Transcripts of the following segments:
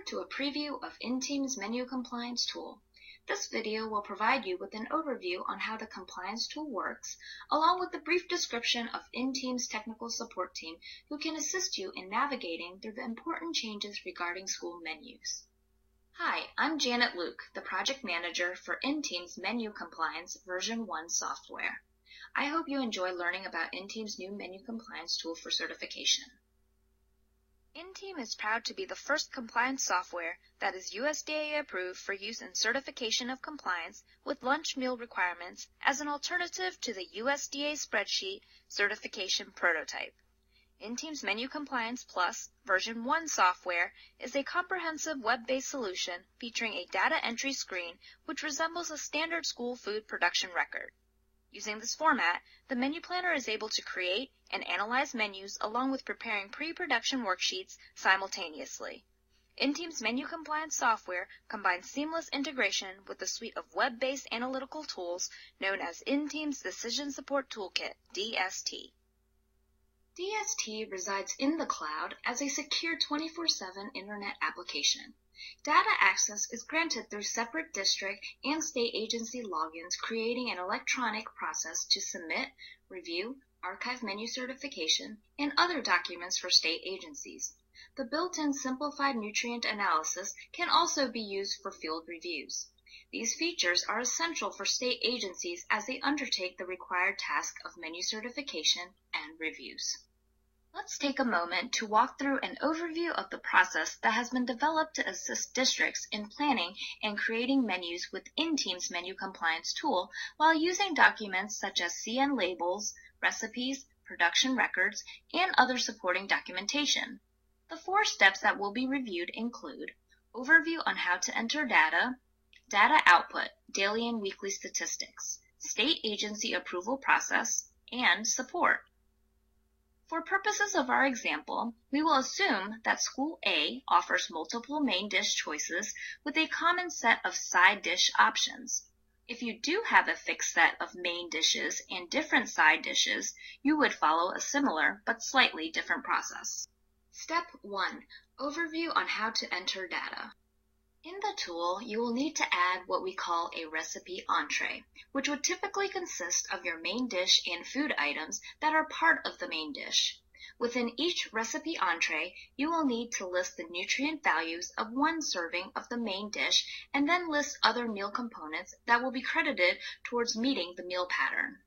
to a preview of inTEAM's Menu Compliance tool. This video will provide you with an overview on how the compliance tool works, along with a brief description of inTEAM's technical support team who can assist you in navigating through the important changes regarding school menus. Hi, I'm Janet Luke, the project manager for inTEAM's Menu Compliance version 1 software. I hope you enjoy learning about inTEAM's new menu compliance tool for certification. inTEAM is proud to be the first compliance software that is USDA approved for use in certification of compliance with lunch meal requirements as an alternative to the USDA spreadsheet certification prototype. inTEAM's Menu Compliance Plus version 1 software is a comprehensive web-based solution featuring a data entry screen which resembles a standard school food production record. Using this format, the menu planner is able to create and analyze menus along with preparing pre-production worksheets simultaneously. inTEAM's Menu Compliance software combines seamless integration with a suite of web-based analytical tools known as inTEAM's Decision Support Toolkit, DST. DST resides in the cloud as a secure 24/7 internet application. Data access is granted through separate district and state agency logins, creating an electronic process to submit, review, archive menu certification, and other documents for state agencies. The built-in simplified nutrient analysis can also be used for field reviews. These features are essential for state agencies as they undertake the required task of menu certification and reviews. Let's take a moment to walk through an overview of the process that has been developed to assist districts in planning and creating menus with inTEAM's Menu Compliance tool while using documents such as CN labels, recipes, production records, and other supporting documentation. The 4 steps that will be reviewed include overview on how to enter data, data output, daily and weekly statistics, state agency approval process, and support. For purposes of our example, we will assume that School A offers multiple main dish choices with a common set of side dish options. If you do have a fixed set of main dishes and different side dishes, you would follow a similar but slightly different process. Step 1. Overview on how to enter data. In the tool, you will need to add what we call a recipe entree, which would typically consist of your main dish and food items that are part of the main dish. Within each recipe entree, you will need to list the nutrient values of 1 serving of the main dish and then list other meal components that will be credited towards meeting the meal pattern.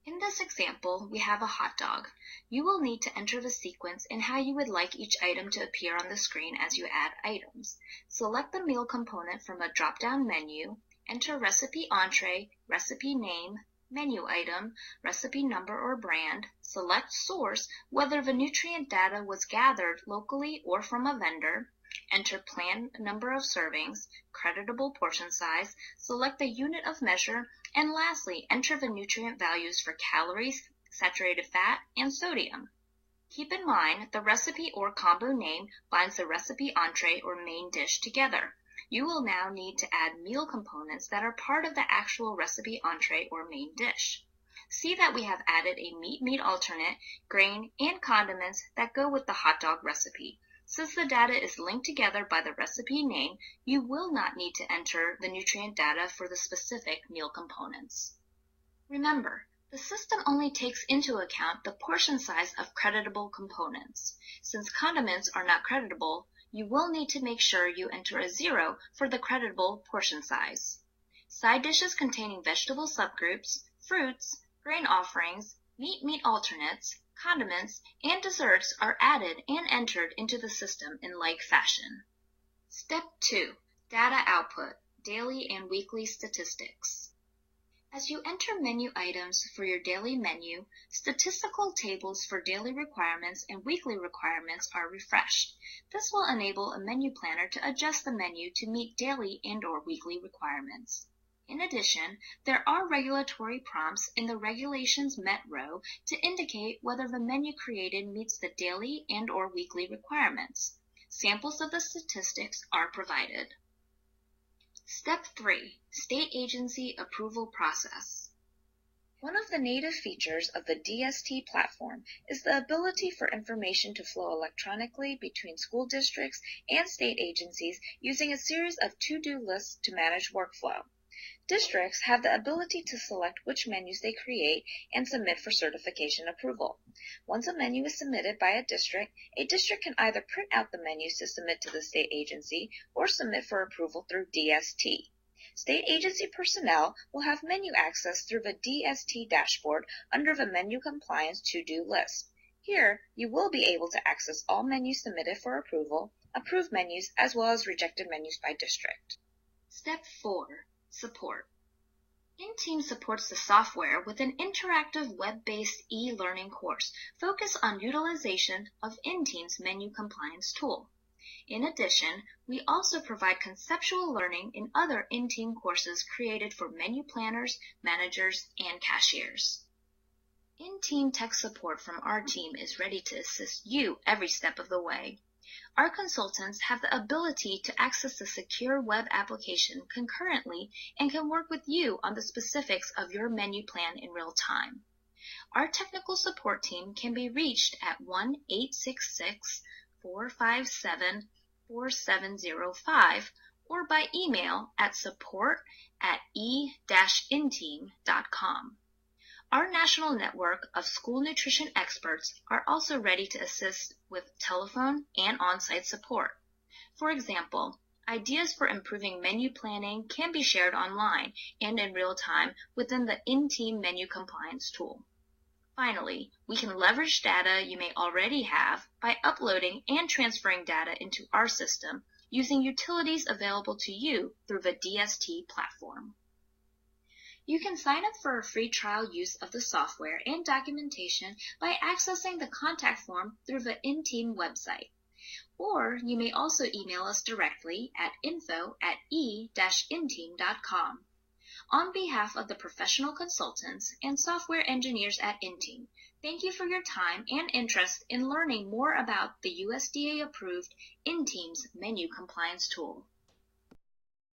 In this example, we have a hot dog. You will need to enter the sequence and how you would like each item to appear on the screen as you add items. Select the meal component from a drop-down menu, enter recipe entree, recipe name, menu item, recipe number or brand, select source, whether the nutrient data was gathered locally or from a vendor, enter planned number of servings, creditable portion size, select the unit of measure, and lastly, enter the nutrient values for calories, saturated fat, and sodium. Keep in mind, the recipe or combo name binds the recipe entree or main dish together. You will now need to add meal components that are part of the actual recipe entree or main dish. See that we have added a meat alternate, grain, and condiments that go with the hot dog recipe. Since the data is linked together by the recipe name, you will not need to enter the nutrient data for the specific meal components. Remember, the system only takes into account the portion size of creditable components. Since condiments are not creditable, you will need to make sure you enter a 0 for the creditable portion size. Side dishes containing vegetable subgroups, fruits, grain offerings, meat alternates, condiments, and desserts are added and entered into the system in like fashion. Step 2. Data output, daily and weekly statistics. As you enter menu items for your daily menu, statistical tables for daily requirements and weekly requirements are refreshed. This will enable a menu planner to adjust the menu to meet daily and/or weekly requirements. In addition, there are regulatory prompts in the Regulations Met row to indicate whether the menu created meets the daily and/or weekly requirements. Samples of the statistics are provided. Step 3. State Agency Approval Process. One of the native features of the DST platform is the ability for information to flow electronically between school districts and state agencies using a series of to-do lists to manage workflow. Districts have the ability to select which menus they create and submit for certification approval. Once a menu is submitted by a district can either print out the menus to submit to the state agency or submit for approval through DST. State agency personnel will have menu access through the DST dashboard under the Menu Compliance To-Do list. Here, you will be able to access all menus submitted for approval, approved menus, as well as rejected menus by district. Step 4. Support. inTEAM supports the software with an interactive web-based e-learning course focused on utilization of inTEAM's Menu Compliance tool. In addition, we also provide conceptual learning in other inTEAM courses created for menu planners, managers, and cashiers. inTEAM tech support from our team is ready to assist you every step of the way. Our consultants have the ability to access the secure web application concurrently and can work with you on the specifics of your menu plan in real time. Our technical support team can be reached at 1-866-457-4705 or by email at support@e-inteam.com. Our national network of school nutrition experts are also ready to assist with telephone and on-site support. For example, ideas for improving menu planning can be shared online and in real time within the inTEAM Menu Compliance tool. Finally, we can leverage data you may already have by uploading and transferring data into our system using utilities available to you through the DST platform. You can sign up for a free trial use of the software and documentation by accessing the contact form through the inTEAM website. Or you may also email us directly at info@e-inteam.com. On behalf of the professional consultants and software engineers at inTEAM, thank you for your time and interest in learning more about the USDA-approved inTEAM's Menu Compliance tool.